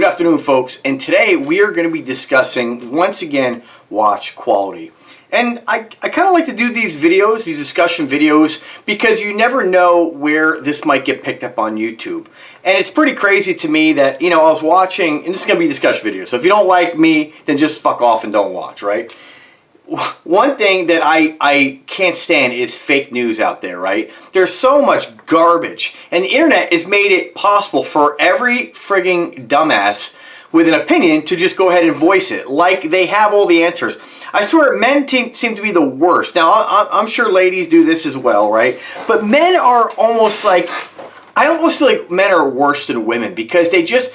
afternoon, folks, and today we are going to be discussing, once again, watch quality. And I kind of like to do these videos, these discussion videos, because you never know where this might get picked up on YouTube. And it's pretty crazy to me that, I was watching, and this is going to be a discussion video, so if you don't like me, then just fuck off and don't watch, right? One thing that I can't stand is fake news out there, right? There's so much garbage, and the internet has made it possible for every frigging dumbass with an opinion to just go ahead and voice it, like they have all the answers. I swear, men seem to be the worst. Now, I'm sure ladies do this as well, right? But men are almost like, I almost feel like men are worse than women because they just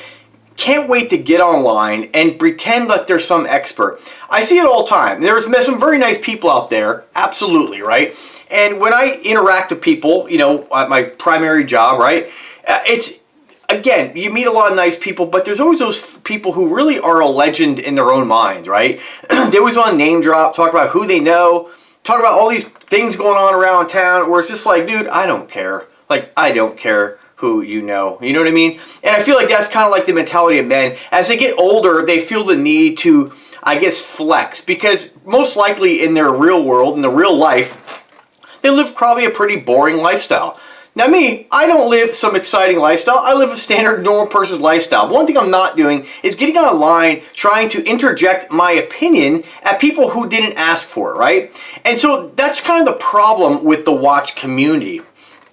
can't wait to get online and pretend that they're some expert. I see it all the time. There's some very nice people out there, absolutely, right? And when I interact with people, at my primary job, right, it's, again, you meet a lot of nice people, but there's always those people who really are a legend in their own minds, right? They always want to name drop, talk about who they know, talk about all these things going on around town, where it's just like, dude, I don't care. Like, I don't care who you know what I mean? And I feel like that's kind of like the mentality of men. As they get older, they feel the need to, I guess, flex, because most likely in their real world, in the real life, they live probably a pretty boring lifestyle. Now me, I don't live some exciting lifestyle. I live a standard normal person's lifestyle. But one thing I'm not doing is getting online trying to interject my opinion at people who didn't ask for it, right? And so that's kind of the problem with the watch community,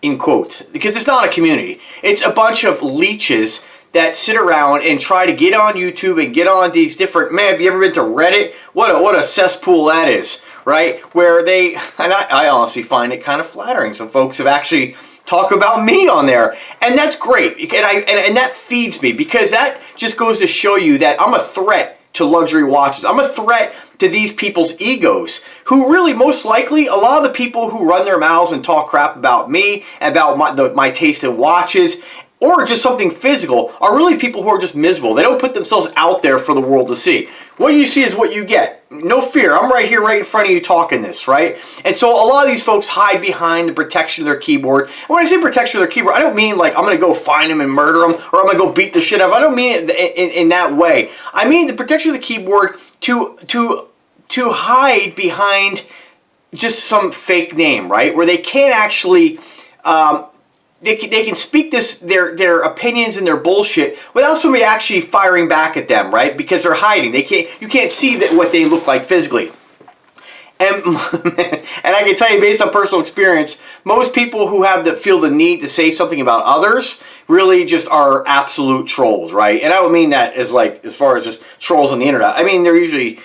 in quotes, because it's not a community. It's a bunch of leeches that sit around and try to get on YouTube and get on these different, man, have you ever been to Reddit? What a cesspool that is, right? Where they, and I honestly find it kind of flattering. Some folks have actually talked about me on there, and that's great. And that feeds me, because that just goes to show you that I'm a threat to luxury watches. I'm a threat to these people's egos, who really, most likely, a lot of the people who run their mouths and talk crap about me, about my taste in watches, or just something physical, are really people who are just miserable. They don't put themselves out there for the world to see. What you see is what you get. No fear. I'm right here, right in front of you talking this, right? And so a lot of these folks hide behind the protection of their keyboard. And when I say protection of their keyboard, I don't mean like I'm going to go find them and murder them, or I'm going to go beat the shit out of them. I don't mean it in that way. I mean the protection of the keyboard to hide behind just some fake name, right? Where they can't actually, they can speak their opinions and their bullshit without somebody actually firing back at them, right? Because they're hiding. You can't see what they look like physically. And I can tell you, based on personal experience, most people who feel the need to say something about others really just are absolute trolls, right? And I don't mean that as far as just trolls on the internet. I mean, they're usually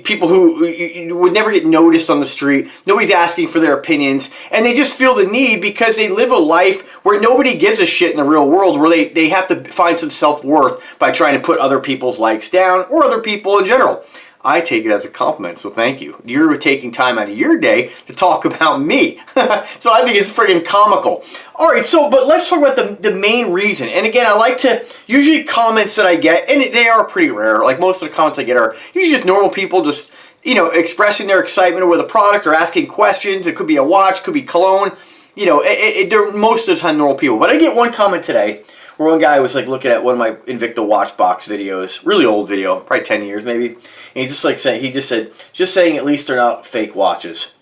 people who would never get noticed on the street. Nobody's asking for their opinions, and they just feel the need because they live a life where nobody gives a shit in the real world, where they have to find some self-worth by trying to put other people's likes down, or other people in general. I take it as a compliment, so thank you. You're taking time out of your day to talk about me. So I think it's friggin' comical. All right, but let's talk about the main reason. And again, I like to, usually comments that I get, and they are pretty rare, like most of the comments I get are usually just normal people just, expressing their excitement with a product or asking questions. It could be a watch, could be cologne. They're most of the time normal people. But I get one comment today where one guy was looking at one of my Invicta watch box videos, really old video, probably 10 years maybe. And he's just saying at least they're not fake watches.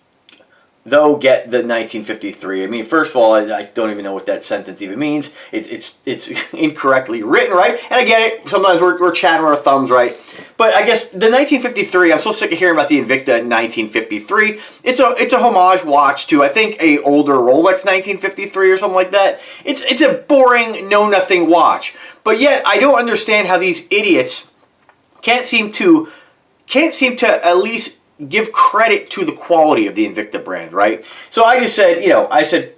Though get the 1953. I mean, first of all, I don't even know what that sentence even means. It's incorrectly written, right? And I get it. Sometimes we're chatting with our thumbs, right? But I guess the 1953. I'm so sick of hearing about the Invicta 1953. It's a homage watch to, I think, a older Rolex 1953 or something like that. It's a boring, know nothing watch. But yet I don't understand how these idiots can't seem to at least give credit to the quality of the Invicta brand, right? So I just said, I said,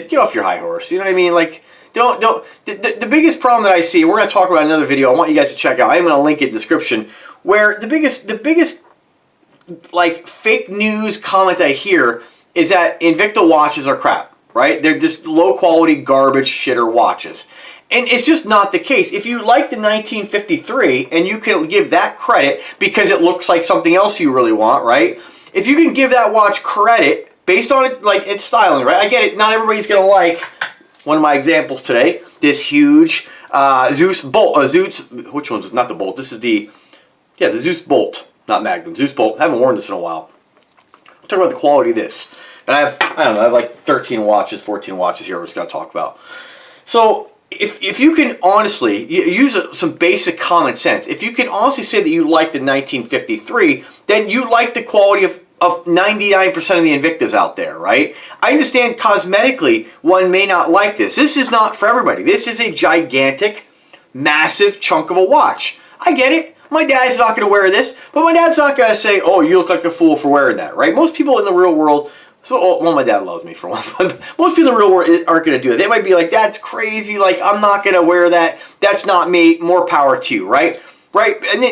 get off your high horse. You know what I mean? Like, don't. The biggest problem that I see, we're going to talk about in another video. I want you guys to check out. I'm going to link it in the description. Where the biggest like fake news comment I hear is that Invicta watches are crap, right? They're just low quality garbage shitter watches. And it's just not the case. If you like the 1953 and you can give that credit because it looks like something else you really want, right? If you can give that watch credit based on its styling, right? I get it. Not everybody's going to like one of my examples today, this huge Zeus Bolt. Zeus, which one's not the Bolt? This is the Zeus Bolt, not Magnum. Zeus Bolt. I haven't worn this in a while. I'll talk about the quality of this. And I have like 13 watches, 14 watches here we're just going to talk about. So if you can honestly use some basic common sense, if you can honestly say that you like the 1953, then you like the quality of 99% of the Invictas out there, right? I understand cosmetically one may not like this. This is not for everybody. This is a gigantic, massive chunk of a watch. I get it. My dad's not going to wear this, but my dad's not going to say, oh, you look like a fool for wearing that, right? Most people in the real world, well, my dad loves me for one, but most people in the real world aren't going to do it. They might be like, that's crazy, like, I'm not going to wear that. That's not me. More power to you, right? Right? And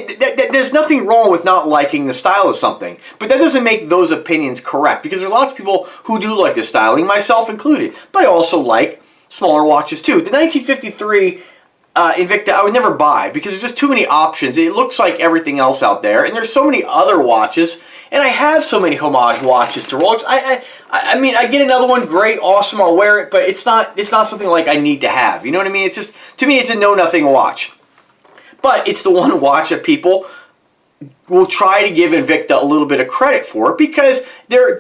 there's nothing wrong with not liking the style of something, but that doesn't make those opinions correct, because there are lots of people who do like the styling, myself included, but I also like smaller watches too. The 1953 Invicta I would never buy because there's just too many options. It looks like everything else out there, and there's so many other watches, and I have so many homage watches to Rolex. I mean, I get another one, great, awesome, I'll wear it, but it's not something like I need to have. You know what I mean? It's just, to me, it's a know-nothing watch. But it's the one watch that people will try to give Invicta a little bit of credit for because they're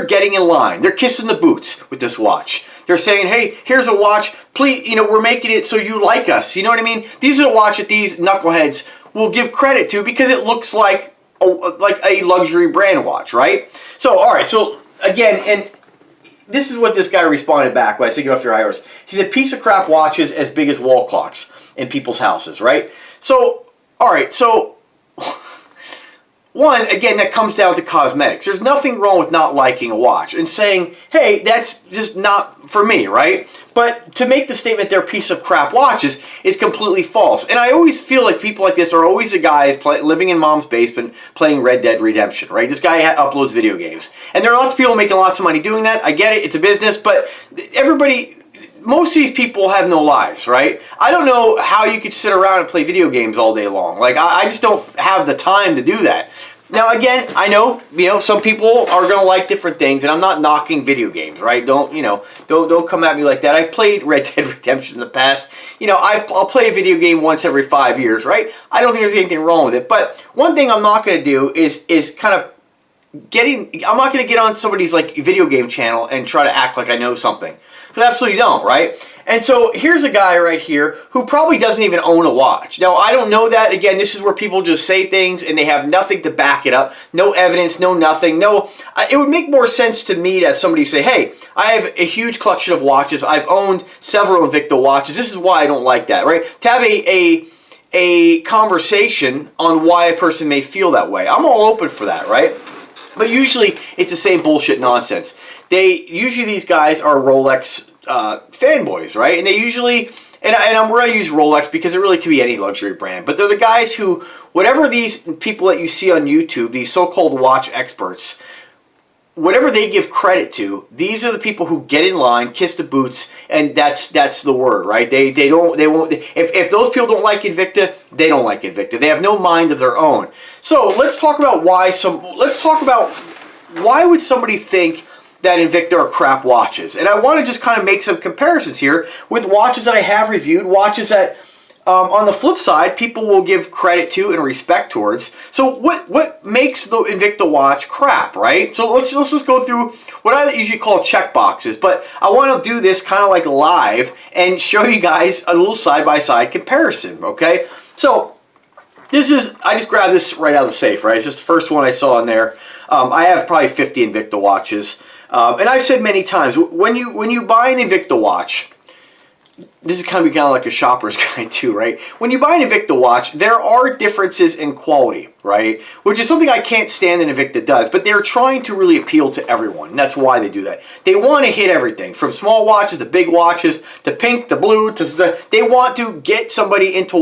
getting in line. They're kissing the boots with this watch. They're saying, hey, here's a watch. Please, you know, we're making it so you like us. You know what I mean? These are the watch that these knuckleheads will give credit to because it looks like a luxury brand watch, right? So, all right. So, again, and this is what this guy responded back when I said, get off your high horse. He said, piece of crap watches as big as wall clocks in people's houses, right? So, all right. So, one, again, that comes down to cosmetics. There's nothing wrong with not liking a watch and saying, hey, that's just not for me, right? But to make the statement they're a piece of crap watches is completely false. And I always feel like people like this are always the guys living in mom's basement playing Red Dead Redemption, right? This guy uploads video games. And there are lots of people making lots of money doing that. I get it. It's a business. But most of these people have no lives, right? I don't know how you could sit around and play video games all day long. Like, I just don't have the time to do that. Now, again, I know, some people are going to like different things, and I'm not knocking video games, right? Don't come at me like that. I've played Red Dead Redemption in the past. I'll play a video game once every 5 years, right? I don't think there's anything wrong with it. But one thing I'm not going to do is kind of I'm not going to get on somebody's video game channel and try to act like I know something. Because I absolutely don't, right? And so here's a guy right here who probably doesn't even own a watch. Now, I don't know that. Again, this is where people just say things and they have nothing to back it up. No evidence, no nothing. It would make more sense to me to have somebody say, hey, I have a huge collection of watches. I've owned several Invicta watches. This is why I don't like that, right? To have a conversation on why a person may feel that way. I'm all open for that, right? But usually it's the same bullshit nonsense. Usually these guys are Rolex fanboys, right? And they usually, and I'm going to use Rolex because it really could be any luxury brand, but they're the guys who, whatever these people that you see on YouTube, these so-called watch experts, whatever they give credit to, these are the people who get in line, kiss the boots, and that's the word, right? They won't. If those people don't like Invicta, they don't like Invicta. They have no mind of their own. So let's talk about why would somebody think that Invicta are crap watches. And I want to just kind of make some comparisons here with watches that I have reviewed, watches that on the flip side, people will give credit to and respect towards. So what makes the Invicta watch crap, right? So let's just go through what I usually call check boxes, but I want to do this kind of like live and show you guys a little side-by-side comparison, okay? So I just grabbed this right out of the safe, right? It's just the first one I saw in there. I have probably 50 Invicta watches. And I've said many times, when you buy an Invicta watch, this is kind of like a shopper's guide too, right? When you buy an Invicta watch, there are differences in quality, right? Which is something I can't stand that Invicta does, but they're trying to really appeal to everyone, and that's why they do that. They want to hit everything, from small watches to big watches, to pink, to blue, they want to get somebody into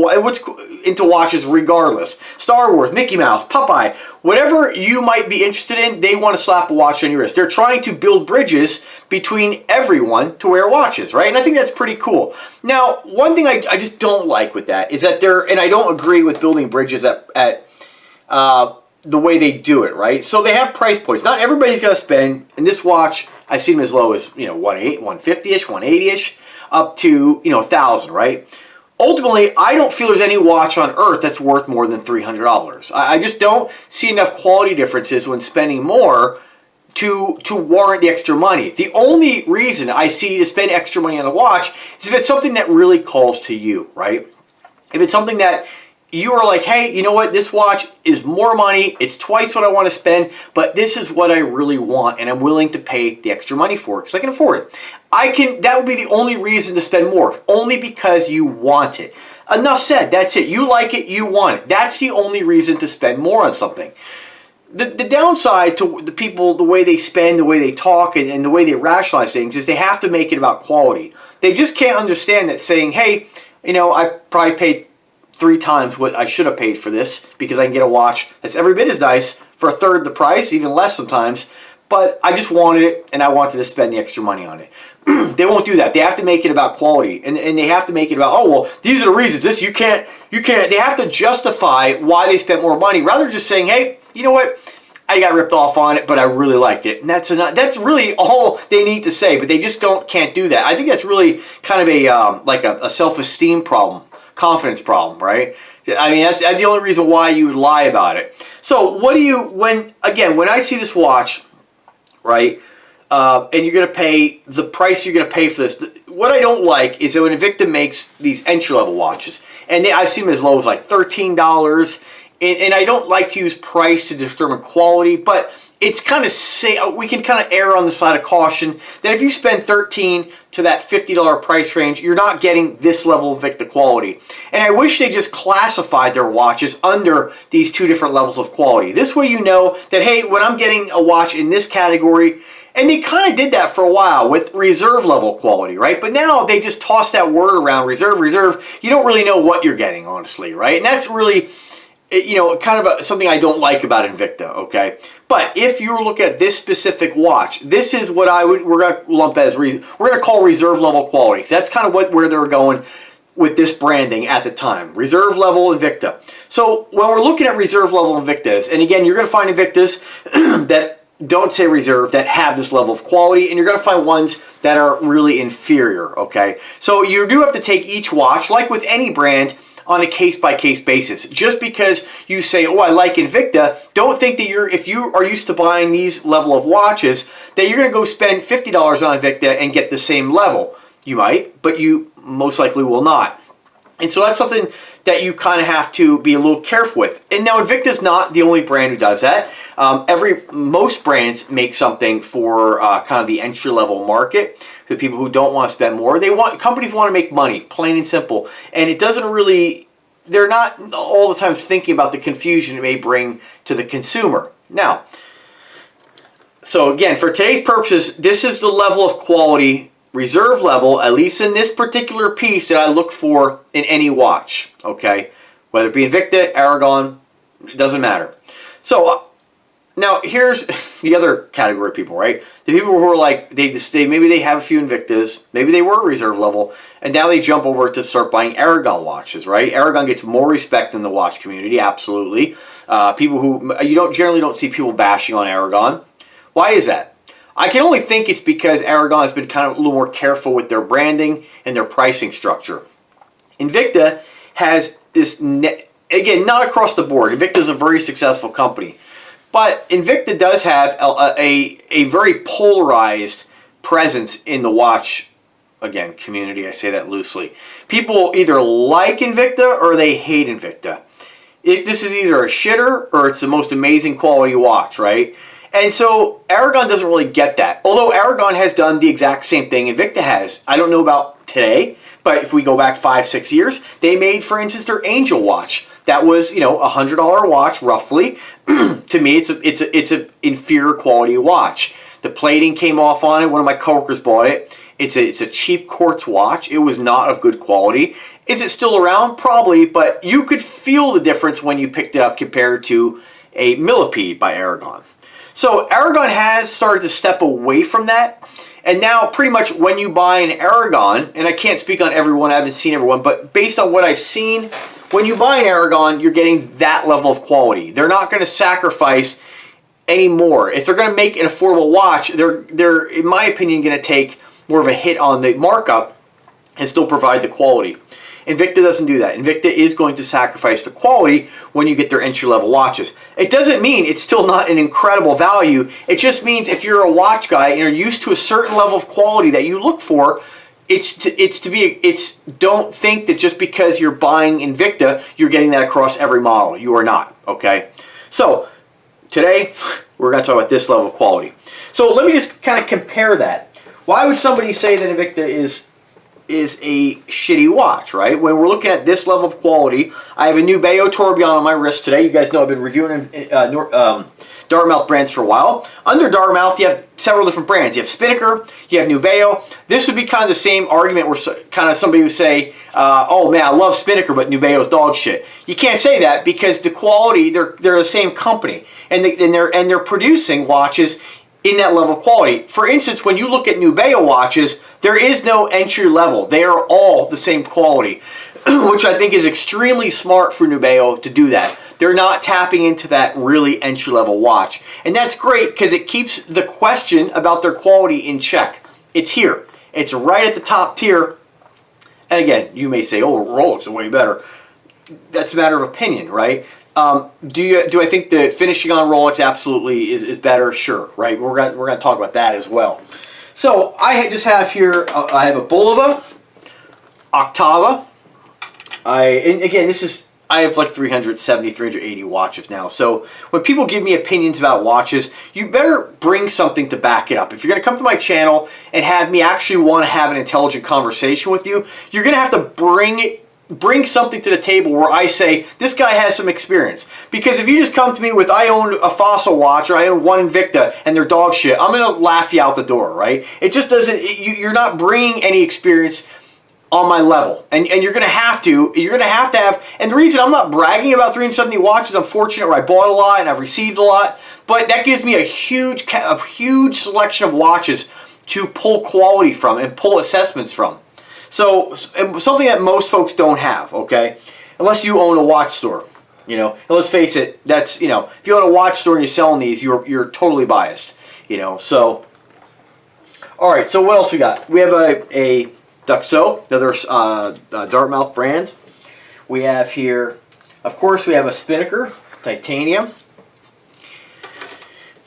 watches regardless. Star Wars, Mickey Mouse, Popeye, whatever you might be interested in, they want to slap a watch on your wrist. They're trying to build bridges between everyone to wear watches, right? And I think that's pretty cool. Now, one thing I just don't like with that is that and I don't agree with building bridges at the way they do it, right? So they have price points. Not everybody's going to spend, in this watch, I've seen them as low as, 150-ish, 180-ish. up to, you know, 1,000, right? Ultimately, I don't feel there's any watch on earth that's worth more than $300. I just don't see enough quality differences when spending more to warrant the extra money. The only reason I see to spend extra money on a watch is if it's something that really calls to you, right? If it's something that you are like, hey, you know what, this watch is more money, it's twice what I want to spend, but this is what I really want, and I'm willing to pay the extra money for it because I can afford it. That would be the only reason to spend more, only because you want it. Enough said, that's it. You like it, you want it. That's the only reason to spend more on something. The downside to the people, the way they spend, the way they talk, and the way they rationalize things is they have to make it about quality. They just can't understand that saying, hey, you know, I probably paid 3 times what I should have paid for this because I can get a watch that's every bit as nice for a third the price, even less sometimes, but I just wanted it and I wanted to spend the extra money on it. They won't do that. They have to make it about quality, and they have to make it about, oh, well, these are the reasons. This, you can't. They have to justify why they spent more money rather than just saying, hey, you know what? I got ripped off on it, but I really liked it. And that's really all they need to say, but they just can't do that. I think that's really kind of a self-esteem problem, confidence problem, right? I mean, that's the only reason why you would lie about it. So when I see this watch, right, and you're going to pay the price you're going to pay for this, what I don't like is that when Invicta makes these entry-level watches, and I've seen them as low as like $13, and I don't like to use price to determine quality, but it's kind of we can kind of err on the side of caution that if you spend $13 to that $50 price range, you're not getting this level of Invicta quality. And I wish they just classified their watches under these 2 different levels of quality. This way you know that, hey, when I'm getting a watch in this category, and they kind of did that for a while with reserve level quality, right? But now they just toss that word around, reserve. You don't really know what you're getting, honestly, right? And that's really, you know, kind of something I don't like about Invicta, okay? But if you look at this specific watch, this is what we're going to lump as, we're going to call reserve level quality. That's kind of where they're going with this branding at the time. Reserve level Invicta. So when we're looking at reserve level Invictas, and again, you're going to find Invictas that don't say reserve, that have this level of quality, and you're going to find ones that are really inferior, okay? So you do have to take each watch, like with any brand, on a case-by-case basis. Just because you say, oh, I like Invicta, don't think that if you are used to buying these level of watches, that you're going to go spend $50 on Invicta and get the same level. You might, but you most likely will not. And so that's something that you kind of have to be a little careful with. And now Invicta's not the only brand who does that. Most brands make something for kind of the entry-level market, for people who don't want to spend more. Companies want to make money, plain and simple. And it doesn't really, they're not all the time thinking about the confusion it may bring to the consumer. Now, so again, for today's purposes, this is the level of quality, reserve level, at least in this particular piece, that I look for in any watch, okay? Whether it be Invicta, Aragon, it doesn't matter. So now here's the other category of people, right? The people who are like, maybe they have a few Invictas, maybe they were reserve level, and now they jump over to start buying Aragon watches, right? Aragon gets more respect in the watch community, absolutely. People who, generally don't see people bashing on Aragon. Why is that? I can only think it's because Aragon has been kind of a little more careful with their branding and their pricing structure. Invicta has this, again, not across the board. Invicta is a very successful company. But Invicta does have a very polarized presence in the watch, again, community. I say that loosely. People either like Invicta or they hate Invicta. This is either a shitter or it's the most amazing quality watch, right? And so Aragon doesn't really get that. Although Aragon has done the exact same thing Invicta has. I don't know about today, but if we go back 5-6 years, they made, for instance, their Angel watch. That was, a $100 watch, roughly. To me, it's an inferior quality watch. The plating came off on it. One of my coworkers bought it. It's a cheap quartz watch. It was not of good quality. Is it still around? Probably, but you could feel the difference when you picked it up compared to a Millipede by Aragon. So Aragon has started to step away from that, and now pretty much when you buy an Aragon, and I can't speak on everyone, I haven't seen everyone, but based on what I've seen, when you buy an Aragon, you're getting that level of quality. They're not going to sacrifice any more. If they're going to make an affordable watch, they're in my opinion, going to take more of a hit on the markup and still provide the quality. Invicta doesn't do that. Invicta is going to sacrifice the quality when you get their entry-level watches. It doesn't mean it's still not an incredible value. It just means if you're a watch guy and you're used to a certain level of quality that you look for, don't think that just because you're buying Invicta, you're getting that across every model. You are not, okay? So today, we're going to talk about this level of quality. So let me just kind of compare that. Why would somebody say that Invicta is a shitty watch, right? When we're looking at this level of quality, I have a Nubeo Tourbillon on my wrist today. You guys know I've been reviewing Dartmouth brands for a while. Under Dartmouth, you have several different brands. You have Spinnaker, you have Nubeo. This would be kind of the same argument where kind of somebody would say, oh man, I love Spinnaker, but Nubeo's dog shit. You can't say that because the quality, they're the same company, and they're producing watches in that level of quality. For instance, when you look at Nubeo watches, there is no entry level. They are all the same quality, which I think is extremely smart for Nubeo to do that. They're not tapping into that really entry level watch. And that's great because it keeps the question about their quality in check. It's here. It's right at the top tier. And again, you may say, oh, Rolex is way better. That's a matter of opinion, right? Do I think the finishing on Rolex absolutely is better? Sure, right? We're gonna talk about that as well. So I just have here. I have a Bulova, Octava. And again, I have like 370, 380 watches now. So when people give me opinions about watches, you better bring something to back it up. If you're going to come to my channel and have me actually want to have an intelligent conversation with you, you're going to have to bring something to the table where I say, this guy has some experience. Because if you just come to me with, I own a Fossil watch, or I own one Invicta, and they're dog shit, I'm going to laugh you out the door, right? It just doesn't, you're not bringing any experience on my level. And you're going to have to have, and the reason I'm not bragging about 370 watches, I'm fortunate where I bought a lot and I've received a lot, but that gives me a huge selection of watches to pull quality from and pull assessments from. So, something that most folks don't have, okay? Unless you own a watch store, you know. And let's face it, that's, you know, if you own a watch store and you're selling these, you're totally biased, you know. So, all right, so what else we got? We have a Duxo, another Dartmouth brand. We have here, of course, we have a Spinnaker, titanium.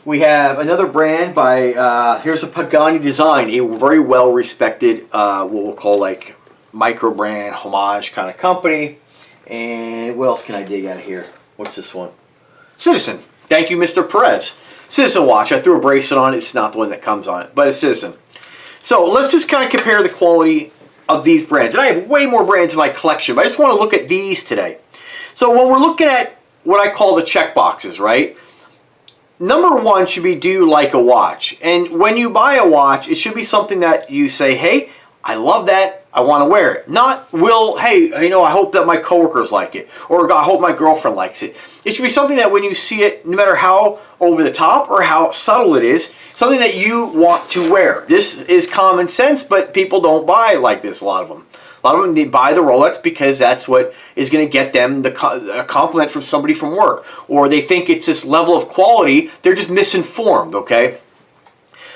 We have another brand by, here's a Pagani design, a very well-respected, what we'll call like micro-brand, homage kind of company. And what else can I dig out of here? What's this one? Citizen. Thank you, Mr. Perez. Citizen watch. I threw a bracelet on it. It's not the one that comes on it, but it's Citizen. So let's just kind of compare the quality of these brands. And I have way more brands in my collection, but I just want to look at these today. So when we're looking at what I call the check boxes, right? Number one should be, do you like a watch? And when you buy a watch, it should be something that you say, hey, I love that, I want to wear it. Not, hey, you know, I hope that my coworkers like it, or I hope my girlfriend likes it. It should be something that when you see it, no matter how over the top or how subtle it is, something that you want to wear. This is common sense, but people don't buy like this, a lot of them. A lot of them, they buy the Rolex because that's what is going to get them a compliment from somebody from work. Or they think it's this level of quality, they're just misinformed, okay?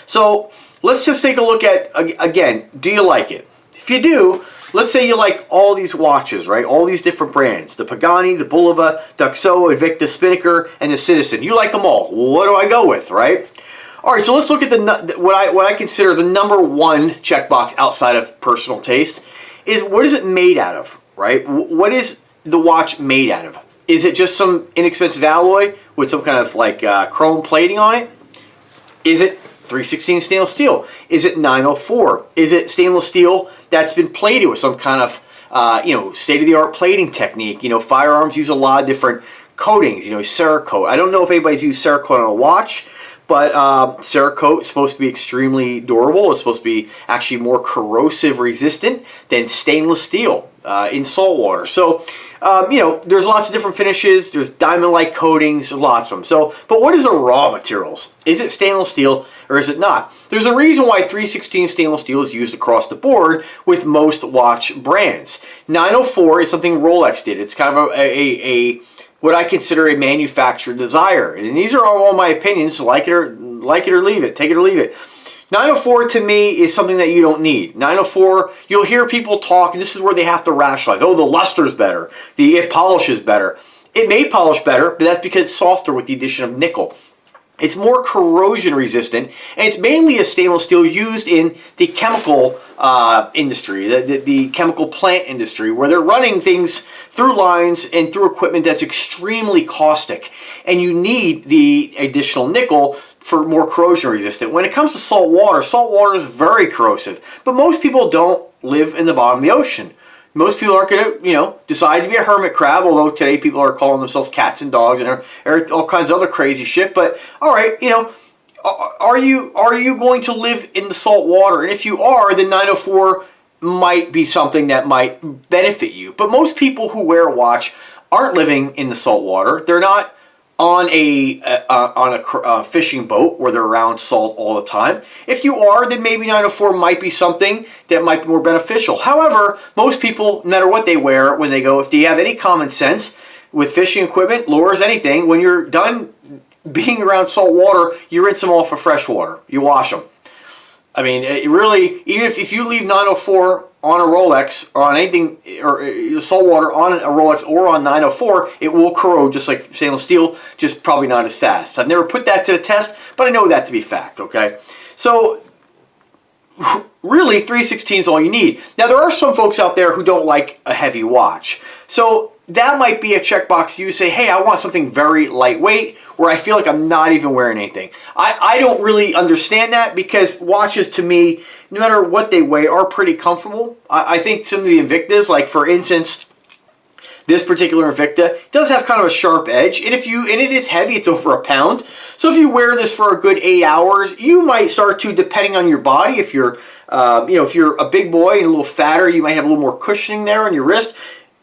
So let's just take a look at, again, do you like it? If you do, let's say you like all these watches, right? All these different brands. The Pagani, the Bulova, Duxo, Invicta, Spinnaker, and the Citizen. You like them all. What do I go with, right? All right, so let's look at what I consider the number one checkbox outside of personal taste. Is what is it made out of, right? What is the watch made out of? Is it just some inexpensive alloy with some kind of like chrome plating on it? Is it 316 stainless steel? Is it 904? Is it stainless steel that's been plated with some kind of you know, state-of-the-art plating technique? You know, firearms use a lot of different coatings. You know, Cerakote. I don't know if anybody's used Cerakote on a watch, but Cerakote is supposed to be extremely durable. It's supposed to be actually more corrosive resistant than stainless steel in salt water. So, you know, there's lots of different finishes. There's diamond-like coatings, lots of them. So, but what is the raw materials? Is it stainless steel or is it not? There's a reason why 316 stainless steel is used across the board with most watch brands. 904 is something Rolex did. It's kind of a what I consider a manufacturer desire. And these are all my opinions, like it or leave it, take it or leave it. 904 to me is something that you don't need. 904, you'll hear people talk, and this is where they have to rationalize. Oh, the luster's better. It polishes better. It may polish better, but that's because it's softer with the addition of nickel. It's more corrosion resistant, and it's mainly a stainless steel used in the chemical industry, the chemical plant industry, where they're running things through lines and through equipment that's extremely caustic. And you need the additional nickel for more corrosion resistant. When it comes to salt water is very corrosive, but most people don't live in the bottom of the ocean. Most people aren't going to, decide to be a hermit crab, although today people are calling themselves cats and dogs and all kinds of other crazy shit. But, all right, are you going to live in the salt water? And if you are, then 904 might be something that might benefit you. But most people who wear a watch aren't living in the salt water. They're not on a fishing boat where they're around salt all the time. If you are, then maybe 904 might be something that might be more beneficial. However, most people, no matter what they wear when they go, if they have any common sense with fishing equipment, lures, anything, when you're done being around salt water, you rinse them off with fresh water. You wash them. I mean, it really, even if you leave 904 on a Rolex or on anything, or salt water on a Rolex or on 904, it will corrode just like stainless steel, just probably not as fast. I've never put that to the test, but I know that to be fact, okay? So, really, 3/16 is all you need. Now, there are some folks out there who don't like a heavy watch. So, that might be a checkbox you say, hey, I want something very lightweight where I feel like I'm not even wearing anything. I don't really understand that because watches to me, no matter what they weigh, are pretty comfortable. I think some of the Invictas, like for instance, this particular Invicta does have kind of a sharp edge, and it is heavy, it's over a pound. So if you wear this for a good 8 hours, you might start to, depending on your body, if you're a big boy and a little fatter, you might have a little more cushioning there on your wrist.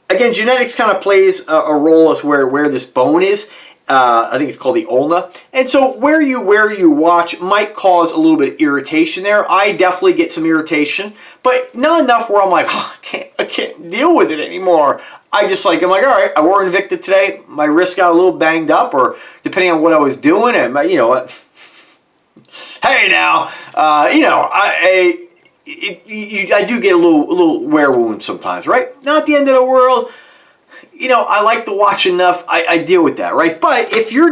Again, genetics kind of plays a role as where this bone is. I think it's called the ulna. And so where you wear your watch might cause a little bit of irritation there. I definitely get some irritation, but not enough where I'm like, oh, I can't deal with it anymore. I'm like, all right, I wore Invicta today. My wrist got a little banged up, or depending on what I was doing, and hey now, I do get a little wear wound sometimes, right? Not the end of the world. I like the watch enough. I deal with that, right? But if you're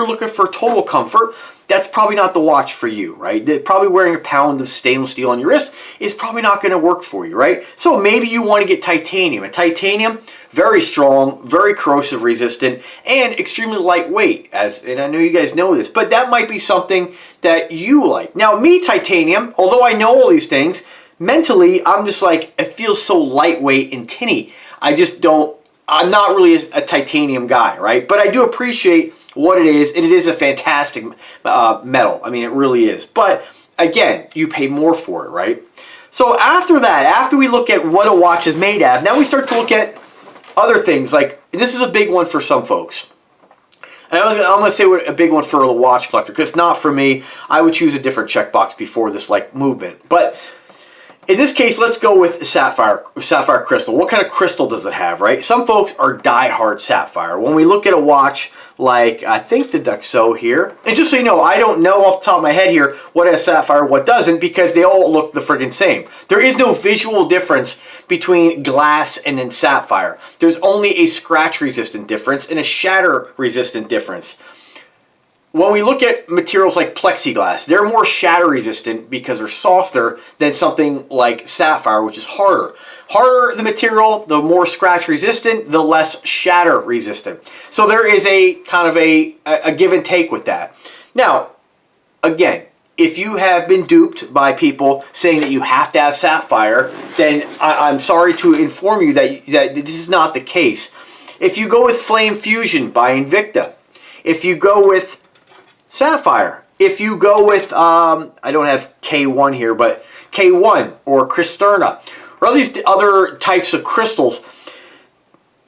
looking for total comfort, that's probably not the watch for you, right? Probably wearing a pound of stainless steel on your wrist is probably not going to work for you, right? So maybe you want to get titanium. And titanium, very strong, very corrosive resistant, and extremely lightweight, and I know you guys know this, but that might be something that you like. Now, me, titanium, although I know all these things, mentally, I'm just like, it feels so lightweight and tinny. I'm not really a titanium guy, right? But I do appreciate what it is, and it is a fantastic metal. I mean, it really is. But again, you pay more for it, right? So after that, after we look at what a watch is made of, now we start to look at other things. Like, this is a big one for some folks. And I'm going to say a big one for the watch collector, because not for me. I would choose a different checkbox before this movement. But in this case, let's go with sapphire crystal. What kind of crystal does it have, right? Some folks are diehard sapphire. When we look at a watch like, I think the Duxo here, and just so you know, I don't know off the top of my head here what has sapphire, what doesn't, because they all look the friggin' same. There is no visual difference between glass and then sapphire. There's only a scratch-resistant difference and a shatter-resistant difference. When we look at materials like plexiglass, they're more shatter-resistant because they're softer than something like sapphire, which is harder. Harder the material, the more scratch-resistant, the less shatter-resistant. So there is a kind of a give and take with that. Now, again, if you have been duped by people saying that you have to have sapphire, then I'm sorry to inform you that this is not the case. If you go with Flame Fusion by Invicta, if you go with sapphire, if you go with, I don't have K1 here, but K1 or Cristerna, or all these other types of crystals,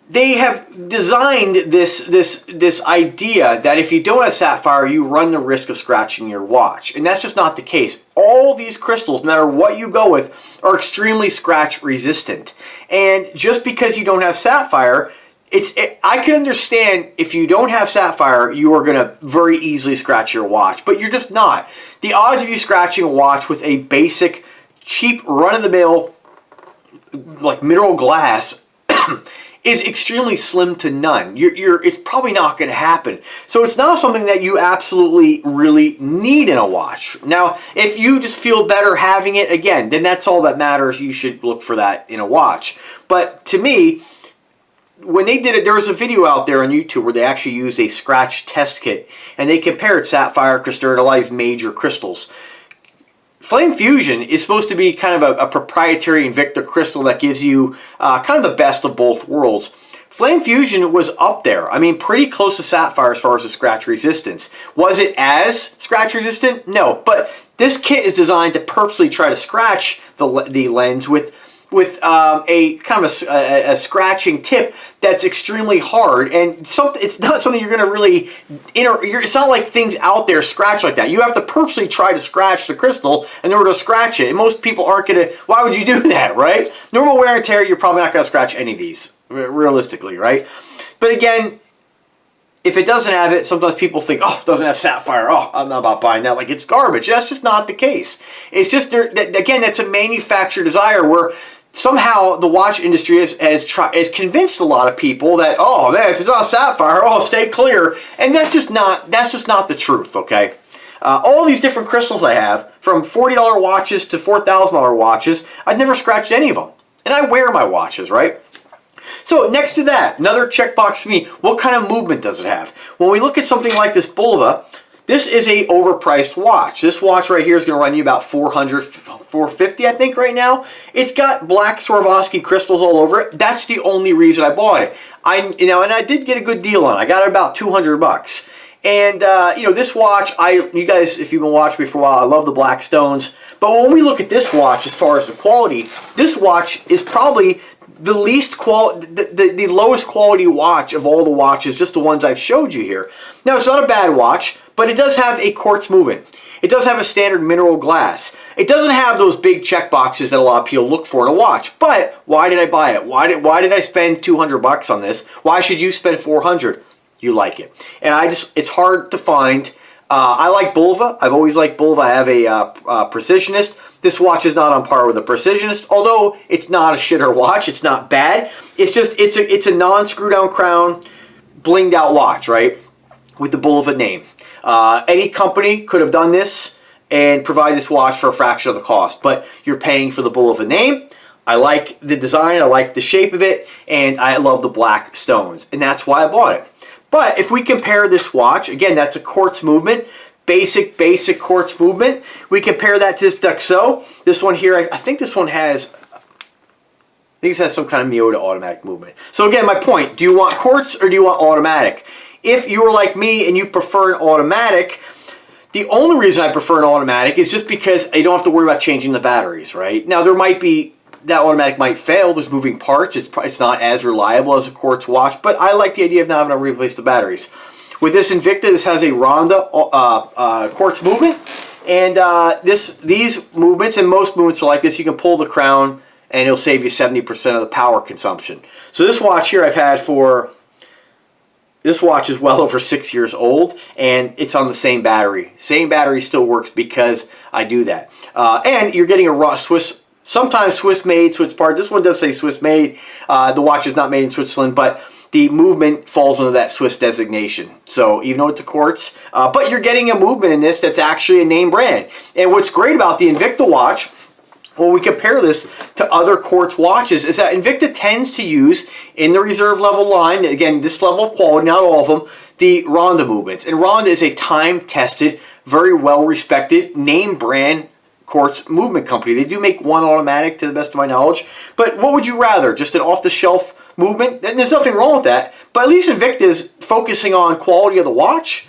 they have designed this idea that if you don't have sapphire, you run the risk of scratching your watch. And that's just not the case. All these crystals, no matter what you go with, are extremely scratch resistant. And just because you don't have sapphire, I can understand if you don't have sapphire, you are going to very easily scratch your watch, but you're just not. The odds of you scratching a watch with a basic, cheap, run-of-the-mill, like mineral glass is extremely slim to none. It's probably not going to happen. So it's not something that you absolutely really need in a watch. Now, if you just feel better having it, again, then that's all that matters. You should look for that in a watch. But to me, when they did it, there was a video out there on YouTube where they actually used a scratch test kit, and they compared sapphire, crystallized major crystals. Flame Fusion is supposed to be kind of a proprietary Invicta crystal that gives you kind of the best of both worlds. Flame Fusion was up there. I mean, pretty close to sapphire as far as the scratch resistance. Was it as scratch resistant? No, but this kit is designed to purposely try to scratch the lens with a kind of a scratching tip that's extremely hard, and it's not something you're going to really it's not like things out there scratch like that. You have to purposely try to scratch the crystal in order to scratch it, and most people aren't going to. Why would you do that, right? Normal wear and tear, you're probably not going to scratch any of these realistically, right? But again, if it doesn't have it, sometimes people think, oh, it doesn't have sapphire. Oh, I'm not about buying that. Like, it's garbage. That's just not the case. It's just, again, that's a manufacturer desire where somehow the watch industry has convinced a lot of people that, oh man, if it's not sapphire, oh, stay clear. And that's just not the truth, okay? All these different crystals I have, from $40 watches to $4,000 watches, I've never scratched any of them. And I wear my watches, right? So next to that, another checkbox for me, what kind of movement does it have? When we look at something like this Bulova, this is a overpriced watch. This watch right here is going to run you about $400, $450, I think, right now. It's got black Swarovski crystals all over it. That's the only reason I bought it. And I did get a good deal on it. I got it about $200. And this watch, you guys, if you've been watching me for a while, I love the black stones. But when we look at this watch, as far as the quality, this watch is probably the least the lowest quality watch of all the watches, just the ones I've showed you here. Now, it's not a bad watch, but it does have a quartz movement. It does have a standard mineral glass. It doesn't have those big check boxes that a lot of people look for in a watch. But why did I buy it? Why did I spend $200 on this? Why should you spend $400? You like it. And it's hard to find. I like Bulova. I've always liked Bulova. I have a Precisionist. This watch is not on par with a Precisionist, although it's not a shitter watch. It's not bad. It's just, it's a non-screw down crown, blinged out watch, right? With the Bulova name. Any company could have done this and provided this watch for a fraction of the cost, but you're paying for the Bulova name. I like the design, I like the shape of it, and I love the black stones, and that's why I bought it. But if we compare this watch, again, that's a quartz movement, basic quartz movement. We compare that to this Duxo. This one here, I think this one has, some kind of Miyota automatic movement. So again, my point, do you want quartz or do you want automatic? If you were like me and you prefer an automatic, the only reason I prefer an automatic is just because I don't have to worry about changing the batteries, right? Now, there might be, that automatic might fail. There's moving parts. It's not as reliable as a quartz watch, but I like the idea of not having to replace the batteries. With this Invicta, this has a Ronda quartz movement, and these movements, and most movements are like this, you can pull the crown and it'll save you 70% of the power consumption. So this watch here I've had for, this watch is well over 6 years old, and it's on the same battery. Same battery still works because I do that. And you're getting a raw Swiss, sometimes Swiss-made, Swiss part. This one does say Swiss-made. The watch is not made in Switzerland, but the movement falls under that Swiss designation. So even though it's a quartz, but you're getting a movement in this that's actually a name brand. And what's great about the Invicta watch, when we compare this to other quartz watches, is that Invicta tends to use, in the reserve level line, again, this level of quality, not all of them, the Ronda movements. And Ronda is a time-tested, very well-respected, name brand quartz movement company. They do make one automatic, to the best of my knowledge. But what would you rather? Just an off-the-shelf movement? And there's nothing wrong with that. But at least Invicta is focusing on quality of the watch.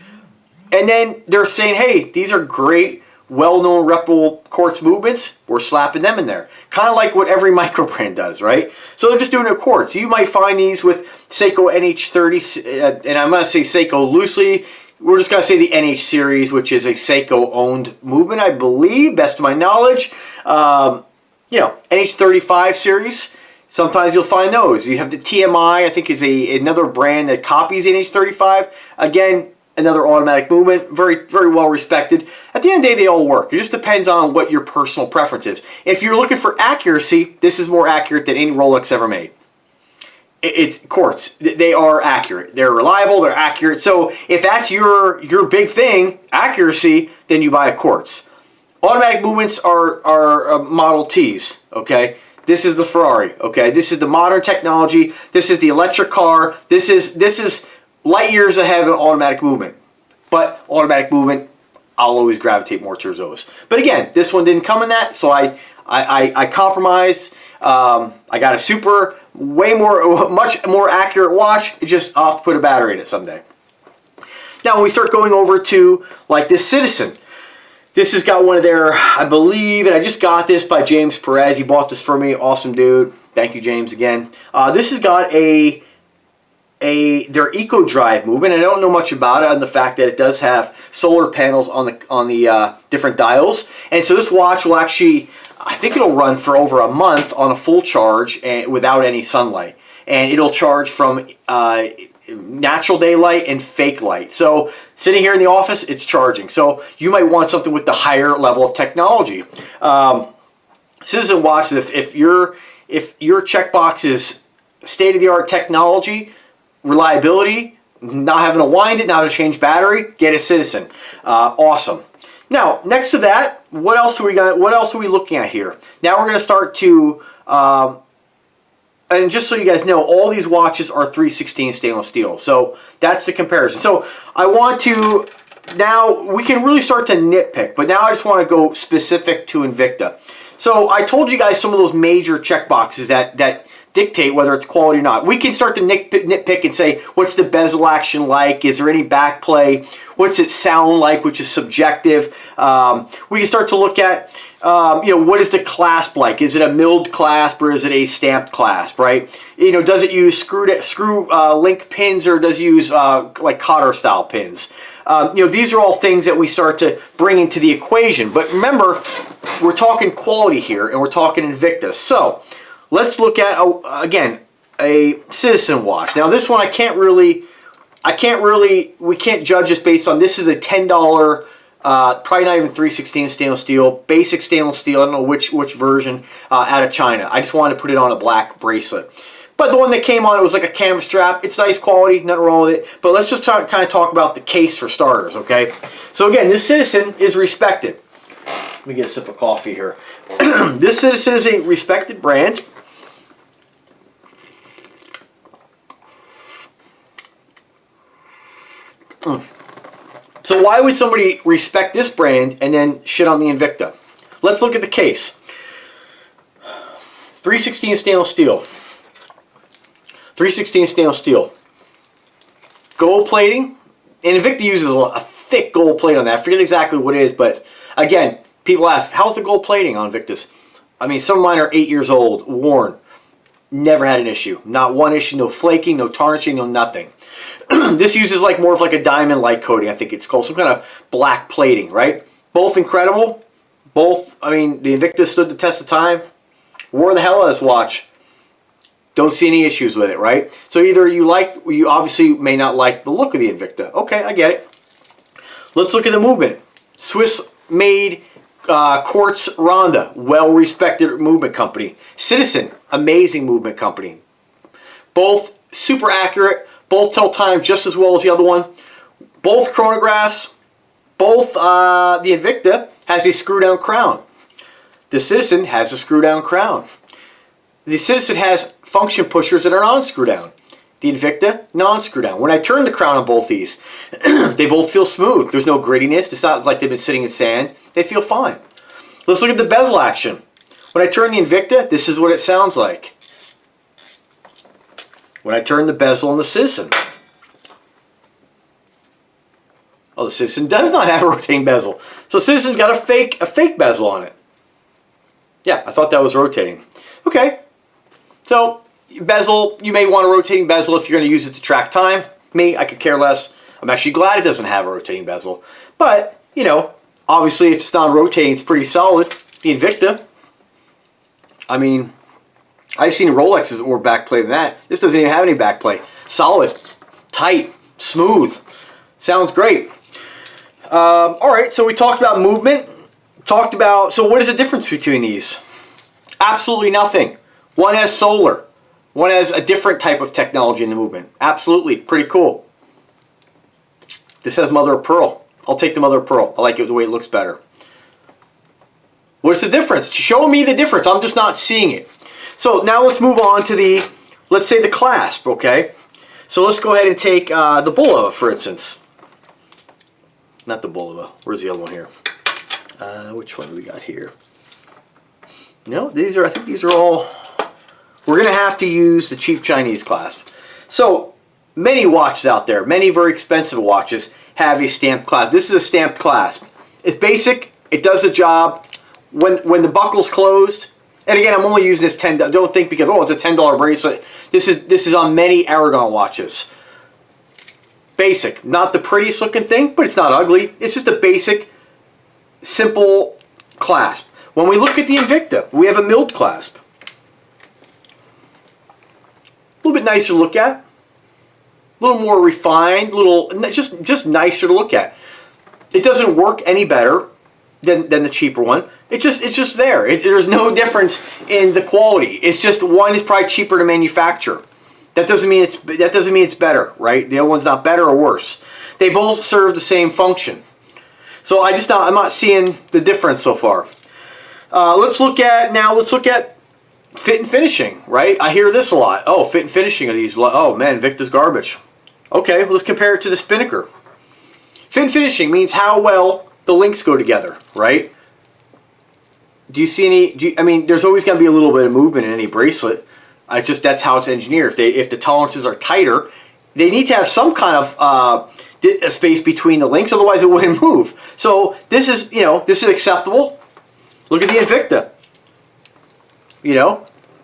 And then they're saying, hey, these are great, well-known, reputable quartz movements. We're slapping them in there. Kind of like what every micro brand does, right? So they're just doing a quartz. You might find these with Seiko NH30, and I'm going to say Seiko loosely. We're just going to say the NH series, which is a Seiko-owned movement, I believe, best of my knowledge. NH35 series. Sometimes you'll find those. You have the TMI, I think is another brand that copies the NH35. Again, another automatic movement, very, very well respected. At the end of the day, they all work. It just depends on what your personal preference is. If you're looking for accuracy, this is more accurate than any Rolex ever made. It's quartz. They are accurate. They're reliable. They're accurate. So if that's your big thing, accuracy, then you buy a quartz. Automatic movements are Model Ts. Okay. This is the Ferrari. Okay. This is the modern technology. This is the electric car. This is light years ahead of automatic movement. But automatic movement, I'll always gravitate more towards those. But again, this one didn't come in that, so I compromised. I got a much more accurate watch. It just, I'll have to put a battery in it someday. Now, when we start going over to like this Citizen, this has got one of their, I believe, and I just got this by James Perez. He bought this for me. Awesome dude. Thank you, James, again. This has got their Eco Drive movement. I don't know much about it, and the fact that it does have solar panels on the different dials. And so this watch will actually, I think it'll run for over a month on a full charge and without any sunlight. And it'll charge from natural daylight and fake light. So sitting here in the office, it's charging. So you might want something with the higher level of technology. Citizen watches, if your checkbox is state-of-the-art technology, reliability, not having to wind it, not having to change battery, get a Citizen. Awesome. Now, next to that, what else are we got? What else are we looking at here? Now we're going to start to, and just so you guys know, all these watches are 316 stainless steel. So that's the comparison. So I want to, now we can really start to nitpick, but now I just want to go specific to Invicta. So I told you guys some of those major check boxes that dictate whether it's quality or not. We can start to nitpick and say, what's the bezel action like? Is there any back play? What's it sound like, which is subjective? We can start to look at, what is the clasp like? Is it a milled clasp or is it a stamped clasp, right? Does it use screw link pins or does it use like cotter style pins? These are all things that we start to bring into the equation. But remember, we're talking quality here and we're talking Invicta. So let's look at, again, a Citizen watch. Now this one we can't judge this based on, this is a $10, probably not even 316 stainless steel, basic stainless steel, I don't know which version, out of China. I just wanted to put it on a black bracelet. But the one that came on, it was like a canvas strap. It's nice quality, nothing wrong with it. But let's just kind of talk about the case for starters, okay? So again, this Citizen is respected. Let me get a sip of coffee here. This Citizen is a respected brand. So why would somebody respect this brand and then shit on the Invicta? Let's look at the case. 316 stainless steel. 316 stainless steel. Gold plating. And Invicta uses a thick gold plate on that. I forget exactly what it is, but again, people ask, how's the gold plating on Invictus? I mean, some of mine are 8 years old, worn. Never had an issue. Not one issue, no flaking, no tarnishing, no nothing. This uses like more of like a diamond light coating, I think it's called. Some kind of black plating, right? Both incredible. Both, I mean, the Invicta stood the test of time. Wore the hell out of this watch. Don't see any issues with it, right? So either you obviously may not like the look of the Invicta. Okay, I get it. Let's look at the movement. Swiss-made quartz Ronda, well-respected movement company. Citizen, amazing movement company. Both super accurate. Both tell time just as well as the other one. Both chronographs. Both, the Invicta has a screw-down crown. The Citizen has a screw-down crown. The Citizen has function pushers that are non-screw-down. The Invicta, non-screw-down. When I turn the crown on both these, they both feel smooth. There's no grittiness. It's not like they've been sitting in sand. They feel fine. Let's look at the bezel action. When I turn the Invicta, this is what it sounds like. When I turn the bezel on the Citizen. Oh, the Citizen does not have a rotating bezel. So Citizen's got a fake bezel on it. Yeah, I thought that was rotating. Okay. So, bezel, you may want a rotating bezel if you're going to use it to track time. Me, I could care less. I'm actually glad it doesn't have a rotating bezel. But, obviously if it's not rotating, it's pretty solid. The Invicta, I mean, I've seen Rolexes with more back play than that. This doesn't even have any back play. Solid, tight, smooth. Sounds great. All right, so we talked about movement. Talked about, so what is the difference between these? Absolutely nothing. One has solar. One has a different type of technology in the movement. Absolutely, pretty cool. This has mother of pearl. I'll take the mother of pearl. I like it the way it looks better. What's the difference? Show me the difference. I'm just not seeing it. So now let's move on to the, let's say the clasp, okay? So let's go ahead and take the Bulova, for instance. Not the Bulova. Where's the other one here? Which one do we got here? No, these are, I think these are all, we're going to have to use the cheap Chinese clasp. So many watches out there, many very expensive watches have a stamped clasp. This is a stamped clasp. It's basic. It does the job. When the buckle's closed, and again, I'm only using this $10. Don't think because, oh, it's a $10 bracelet. This is on many Aragon watches. Basic. Not the prettiest looking thing, but it's not ugly. It's just a basic, simple clasp. When we look at the Invicta, we have a milled clasp. A little bit nicer to look at. A little more refined, just nicer to look at. It doesn't work any better than the cheaper one. It's just there. There's no difference in the quality. It's just one is probably cheaper to manufacture. That doesn't mean it's better, right? The other one's not better or worse. They both serve the same function. So I'm not seeing the difference so far. Let's look at fit and finishing, right? I hear this a lot. Oh, fit and finishing of these. Oh man, Invicta's garbage. Okay, let's compare it to the Spinnaker. Fit and finishing means how well the links go together, right? Do you see any? I mean, there's always going to be a little bit of movement in any bracelet. That's how it's engineered. If the tolerances are tighter, they need to have some kind of a space between the links, otherwise it wouldn't move. So this is acceptable. Look at the Invicta.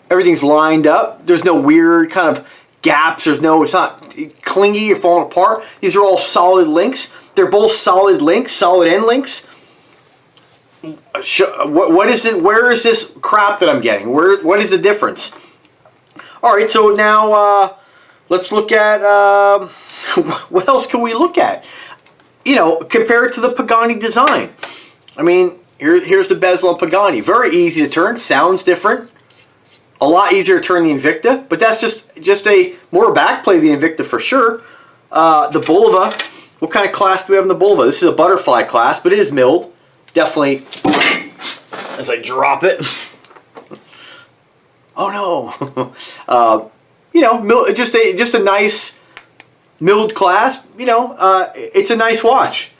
Everything's lined up. There's no weird kind of gaps. It's not clingy or falling apart. These are all solid links. They're both solid links, solid end links. What is it? Where is this crap that I'm getting? What is the difference? All right, so now let's look at what else can we look at? Compare it to the Pagani design. I mean, here's the bezel on Pagani. Very easy to turn. Sounds different. A lot easier to turn the Invicta, but that's just a more backplay the Invicta for sure. The Bulova. What kind of clasp do we have in the Bulova? This is a butterfly clasp, but it is milled. Definitely, as I drop it. Oh no! just a nice milled clasp. It's a nice watch.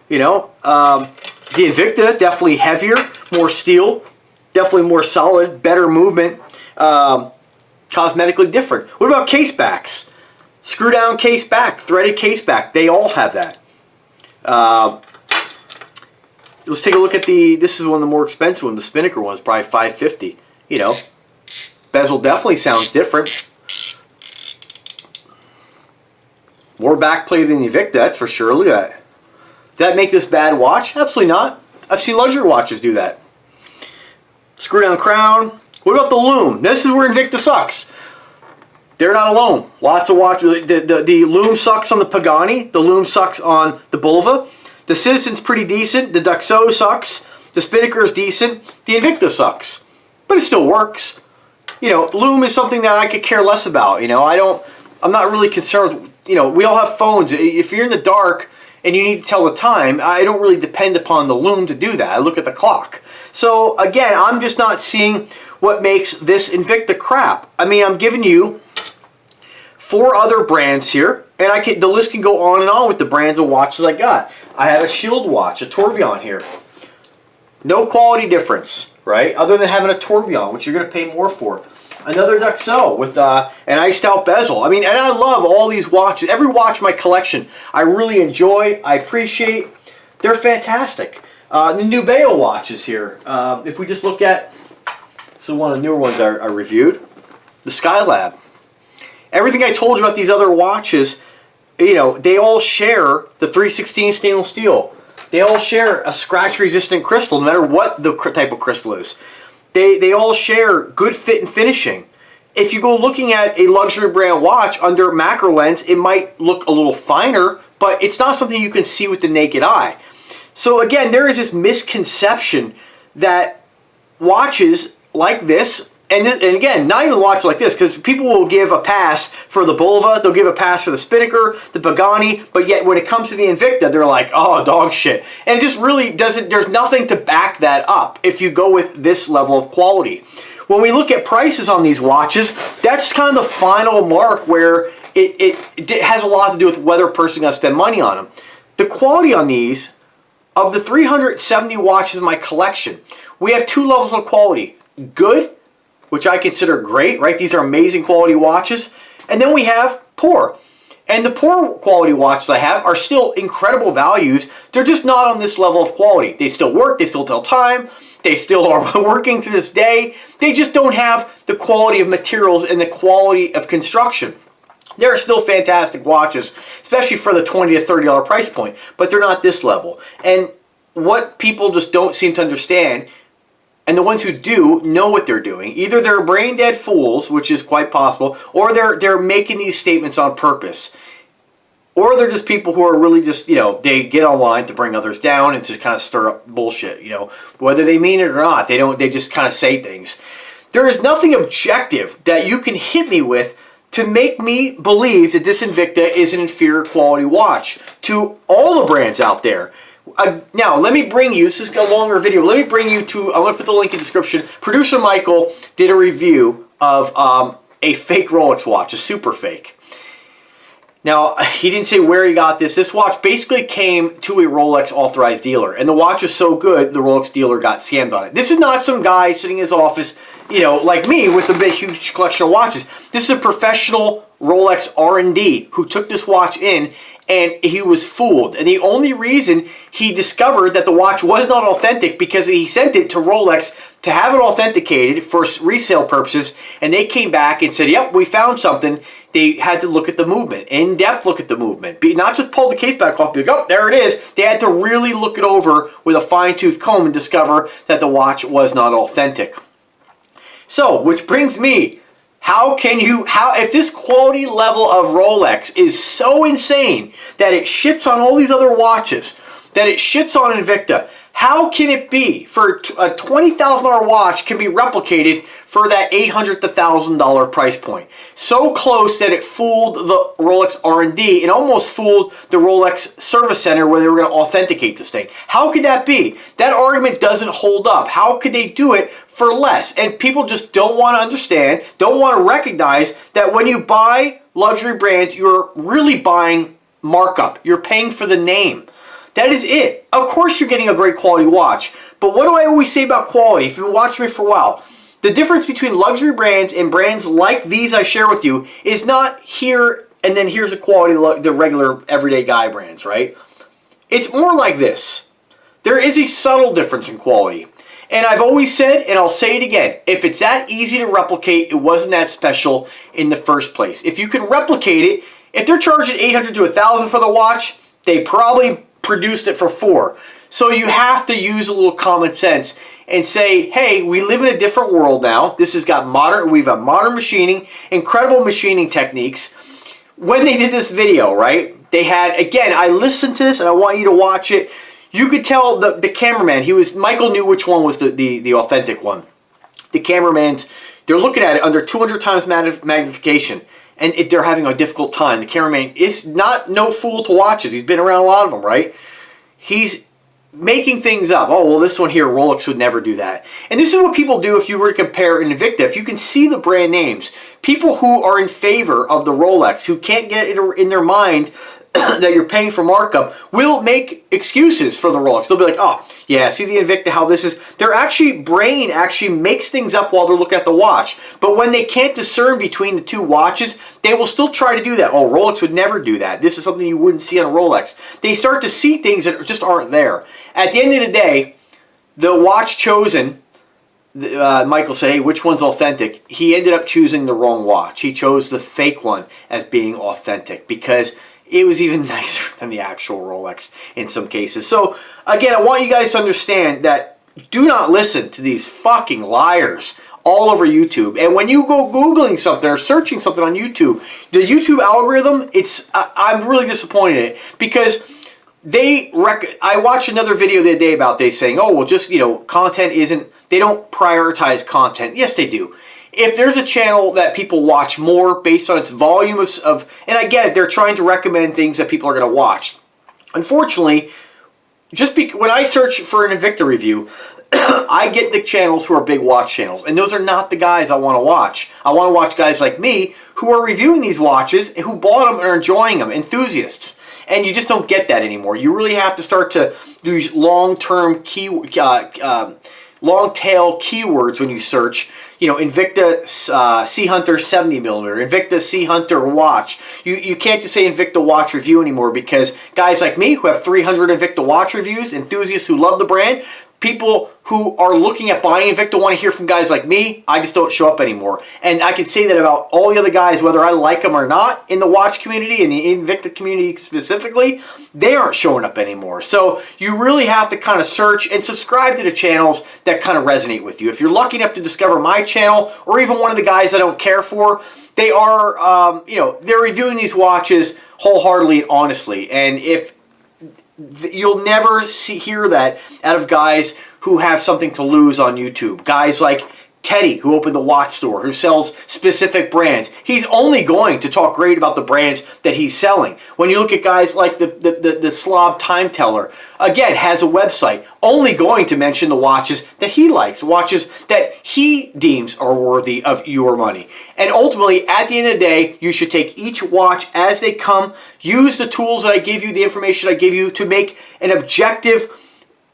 The Invicta, definitely heavier, more steel, definitely more solid, better movement, cosmetically different. What about case backs? Screw down case back, threaded case back. They all have that. Let's take a look at this is one of the more expensive ones. The Spinnaker one is probably $550. Bezel definitely sounds different. More backplay than the Invicta, that's for sure. Look at that. Did that make this bad watch? Absolutely not. I've seen luxury watches do that. Screw down crown. What about the lume? This is where Invicta sucks. They're not alone. Lots of watches. The lume sucks on the Pagani. The lume sucks on the Bulova. The Citizen's pretty decent. The Duxo sucks. The Spinnaker is decent. The Invicta sucks. But it still works. Lume is something that I could care less about. I'm not really concerned. We all have phones. If you're in the dark and you need to tell the time, I don't really depend upon the lume to do that. I look at the clock. So again, I'm just not seeing what makes this Invicta crap. I mean, I'm giving you 4 other brands here, and the list can go on and on with the brands of watches I got. I have a Shield watch, a tourbillon here. No quality difference, right? Other than having a tourbillon, which you're going to pay more for. Another Duxo with an iced out bezel. I mean, and I love all these watches. Every watch in my collection I really enjoy, I appreciate. They're fantastic. The Nubeo watches here. If we just look at, this is one of the newer ones I reviewed. The Skylab. Everything I told you about these other watches, they all share the 316 stainless steel. They all share a scratch-resistant crystal, no matter what the type of crystal is. They all share good fit and finishing. if you go looking at a luxury brand watch under macro lens, it might look a little finer, but it's not something you can see with the naked eye. So again, there is this misconception that watches like this, and again, not even watches like this, because people will give a pass for the Bulova, they'll give a pass for the Spinnaker, the Pagani, but yet when it comes to the Invicta, they're like, oh, dog shit. And it just really doesn't, there's nothing to back that up if you go with this level of quality. When we look at prices on these watches, that's kind of the final mark where it has a lot to do with whether a person's going to spend money on them. The quality on these, of the 370 watches in my collection, we have two levels of quality. Good, which I consider great, right? These are amazing quality watches. And then we have poor. And the poor quality watches I have are still incredible values. They're just not on this level of quality. They still work, they still tell time, they still are working to this day. They just don't have the quality of materials and the quality of construction. They're still fantastic watches, especially for the $20 to $30 price point, but they're not this level. And what people just don't seem to understand, and the ones who do know what they're doing, either they're brain dead fools, which is quite possible, or they're making these statements on purpose. Or they're just people who are really just, they get online to bring others down and just kind of stir up bullshit, whether they mean it or not, they just kind of say things. There is nothing objective that you can hit me with to make me believe that this Invicta is an inferior quality watch to all the brands out there. Now, let me bring you, this is a longer video, let me bring you to, I'm going to put the link in the description. Producer Michael did a review of a fake Rolex watch, a super fake. Now, he didn't say where he got this. This watch basically came to a Rolex authorized dealer, and the watch was so good, the Rolex dealer got scammed on it. This is not some guy sitting in his office, like me with a big, huge collection of watches. This is a professional Rolex R&D who took this watch in, and he was fooled. And the only reason he discovered that the watch was not authentic because he sent it to Rolex to have it authenticated for resale purposes, and they came back and said, yep, we found something. They had to look at the movement, in-depth look at the movement. Not just pull the case back off, be like, oh, there it is. They had to really look it over with a fine-tooth comb and discover that the watch was not authentic. So, which brings me, if this quality level of Rolex is so insane that it shits on all these other watches, that it shits on Invicta, how can it be for a $20,000 watch can be replicated for that $800 to $1,000 price point? So close that it fooled the Rolex R&D and almost fooled the Rolex service center where they were going to authenticate this thing. How could that be? That argument doesn't hold up. How could they do it for less? And people just don't want to understand, don't want to recognize that when you buy luxury brands, you're really buying markup. You're paying for the name. That is it. Of course you're getting a great quality watch. But what do I always say about quality? If you've been watching me for a while, the difference between luxury brands and brands like these I share with you is not here and then here's the quality of the regular everyday guy brands, right? It's more like this. There is a subtle difference in quality. And I've always said, and I'll say it again, if it's that easy to replicate, it wasn't that special in the first place. If you can replicate it, if they're charging $800 to $1,000 for the watch, they probably produced it for $4. So you have to use a little common sense and say, hey, we live in a different world now. This has got we've got modern machining, incredible machining techniques. When they did this video, right, they had, again, I listened to this and I want you to watch it. You could tell the cameraman, Michael knew which one was the authentic one. The cameramans, they're looking at it under 200 times magnification. And they're having a difficult time. The cameraman is no fool to watches. He's been around a lot of them, right? He's making things up. Oh, well, this one here, Rolex would never do that. And this is what people do if you were to compare an Invicta. If you can see the brand names, people who are in favor of the Rolex, who can't get it in their mind that you're paying for markup, will make excuses for the Rolex. They'll be like, oh, yeah, see the Invicta, how this is. Their brain actually makes things up while they're looking at the watch. But when they can't discern between the two watches, they will still try to do that. Oh, Rolex would never do that. This is something you wouldn't see on a Rolex. They start to see things that just aren't there. At the end of the day, the watch chosen, Michael said, hey, which one's authentic? He ended up choosing the wrong watch. He chose the fake one as being authentic because it was even nicer than the actual Rolex in some cases. So, again, I want you guys to understand that do not listen to these fucking liars all over YouTube. And when you go Googling something or searching something on YouTube, the YouTube algorithm, I'm really disappointed in it, because I watched another video the other day about they saying, oh, well, just, content isn't, they don't prioritize content. Yes, they do. If there's a channel that people watch more based on its volume of and I get it, they're trying to recommend things that people are going to watch. Unfortunately, when I search for an Invicta review, I get the channels who are big watch channels, and those are not the guys I want to watch. I want to watch guys like me who are reviewing these watches, who bought them and are enjoying them, enthusiasts. And you just don't get that anymore. You really have to start to use long-term long-tail keywords when you search. Invicta Sea Hunter 70mm, Invicta Sea Hunter watch. You can't just say Invicta watch review anymore, because guys like me who have 300 Invicta watch reviews, enthusiasts who love the brand, people who are looking at buying Invicta want to hear from guys like me. I just don't show up anymore. And I can say that about all the other guys, whether I like them or not, in the watch community, in the Invicta community specifically, they aren't showing up anymore. So you really have to kind of search and subscribe to the channels that kind of resonate with you. If you're lucky enough to discover my channel, or even one of the guys I don't care for, they are, they're reviewing these watches wholeheartedly and honestly. And you'll never hear that out of guys who have something to lose on YouTube. Guys like Teddy, who opened the watch store, who sells specific brands. He's only going to talk great about the brands that he's selling. When you look at guys like the Slob Time Teller, again, has a website, only going to mention the watches that he likes, watches that he deems are worthy of your money. And ultimately, at the end of the day, you should take each watch as they come, use the tools that I gave you, the information I gave you, to make an objective,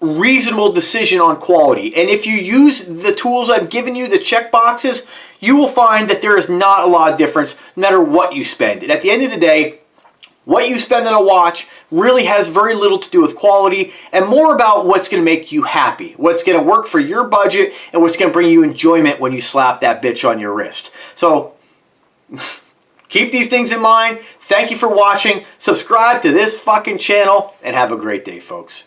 reasonable decision on quality. And if you use the tools I've given you, the check boxes, you will find that there is not a lot of difference no matter what you spend. And at the end of the day, what you spend on a watch really has very little to do with quality, and more about what's going to make you happy, what's going to work for your budget, and what's going to bring you enjoyment when you slap that bitch on your wrist. So keep these things in mind. Thank you for watching. Subscribe to this fucking channel, and have a great day, folks.